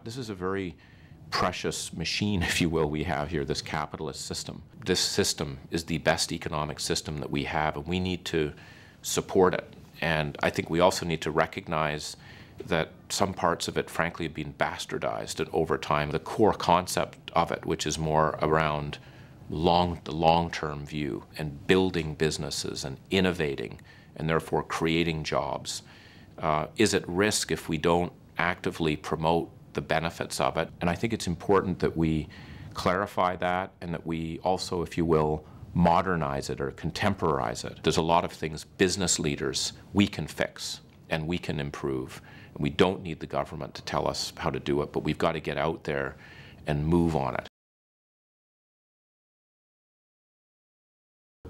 This is a very precious machine, if you will, we have here, this capitalist system. This system is the best economic system that we have, and we need to support it. And I think we also need to recognize that some parts of it, frankly, have been bastardized over time. The core concept of it, which is more around the long-term view and building businesses and innovating and therefore creating jobs, is at risk if we don't actively promote the benefits of it. And I think it's important that we clarify that and that we also, if you will, modernize it or contemporize it. There's a lot of things business leaders we can fix and we can improve. And we don't need the government to tell us how to do it, but we've got to get out there and move on it.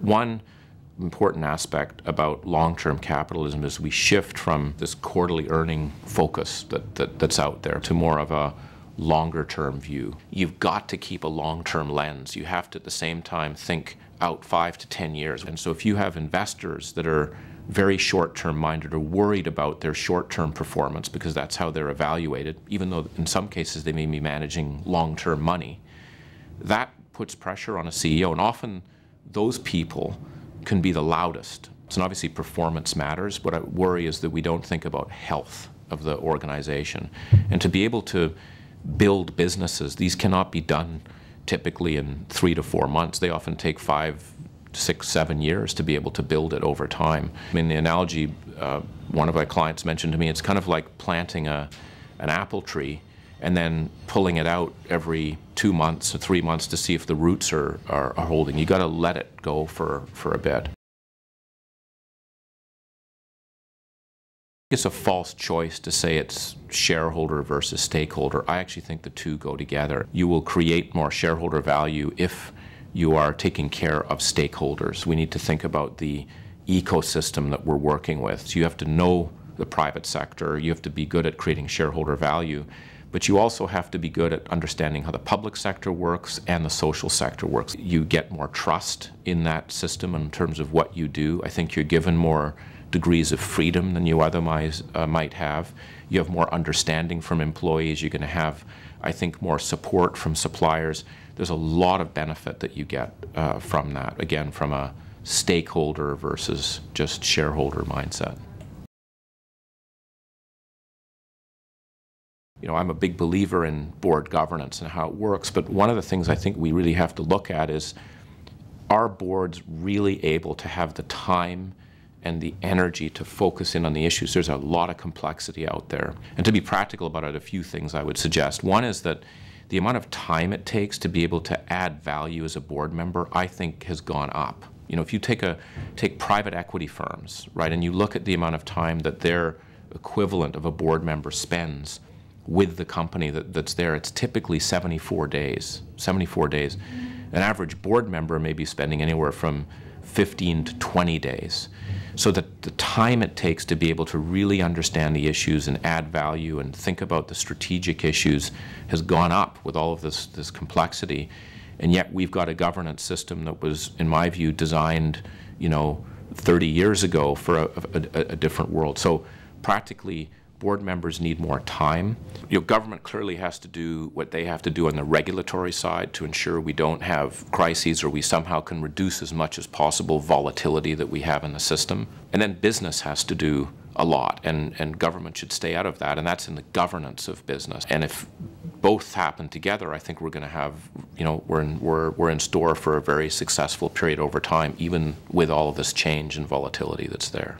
One important aspect about long-term capitalism is we shift from this quarterly earning focus that's out there to more of a longer-term view. You've got to keep a long-term lens. You have to, at the same time, think out 5 to 10 years. And so if you have investors that are very short-term minded or worried about their short-term performance because that's how they're evaluated, even though in some cases they may be managing long-term money, that puts pressure on a CEO. And often those people can be the loudest. So obviously performance matters. What I worry is that we don't think about health of the organization. And to be able to build businesses, these cannot be done typically in 3 to 4 months. They often take 5, 6, 7 years to be able to build it over time. I mean, the analogy one of my clients mentioned to me, it's kind of like planting an apple tree and then pulling it out every 2 months or 3 months to see if the roots are holding. You got to let it go for a bit. It's a false choice to say it's shareholder versus stakeholder. I actually think the two go together. You will create more shareholder value if you are taking care of stakeholders. We need to think about the ecosystem that we're working with. So you have to know the private sector, you have to be good at creating shareholder value, but you also have to be good at understanding how the public sector works and the social sector works. You get more trust in that system in terms of what you do. I think you're given more degrees of freedom than you otherwise might have. You have more understanding from employees. You're going to have, I think, more support from suppliers. There's a lot of benefit that you get from that, again, from a stakeholder versus just shareholder mindset. You know, I'm a big believer in board governance and how it works, but one of the things I think we really have to look at is, are boards really able to have the time and the energy to focus in on the issues? There's a lot of complexity out there. And to be practical about it, a few things I would suggest. One is that the amount of time it takes to be able to add value as a board member, I think, has gone up. You know, if you take private equity firms, right, and you look at the amount of time that their equivalent of a board member spends with the company that's there, it's typically 74 days. 74 days. An average board member may be spending anywhere from 15 to 20 days. So that the time it takes to be able to really understand the issues and add value and think about the strategic issues has gone up with all of this complexity. And yet we've got a governance system that was, in my view, designed, you know, 30 years ago for a different world. So practically, board members need more time. You know, government clearly has to do what they have to do on the regulatory side to ensure we don't have crises, or we somehow can reduce as much as possible volatility that we have in the system. And then business has to do a lot, and government should stay out of that, and that's in the governance of business. And if both happen together, I think we're going to have, you know, we're in store for a very successful period over time, even with all of this change and volatility that's there.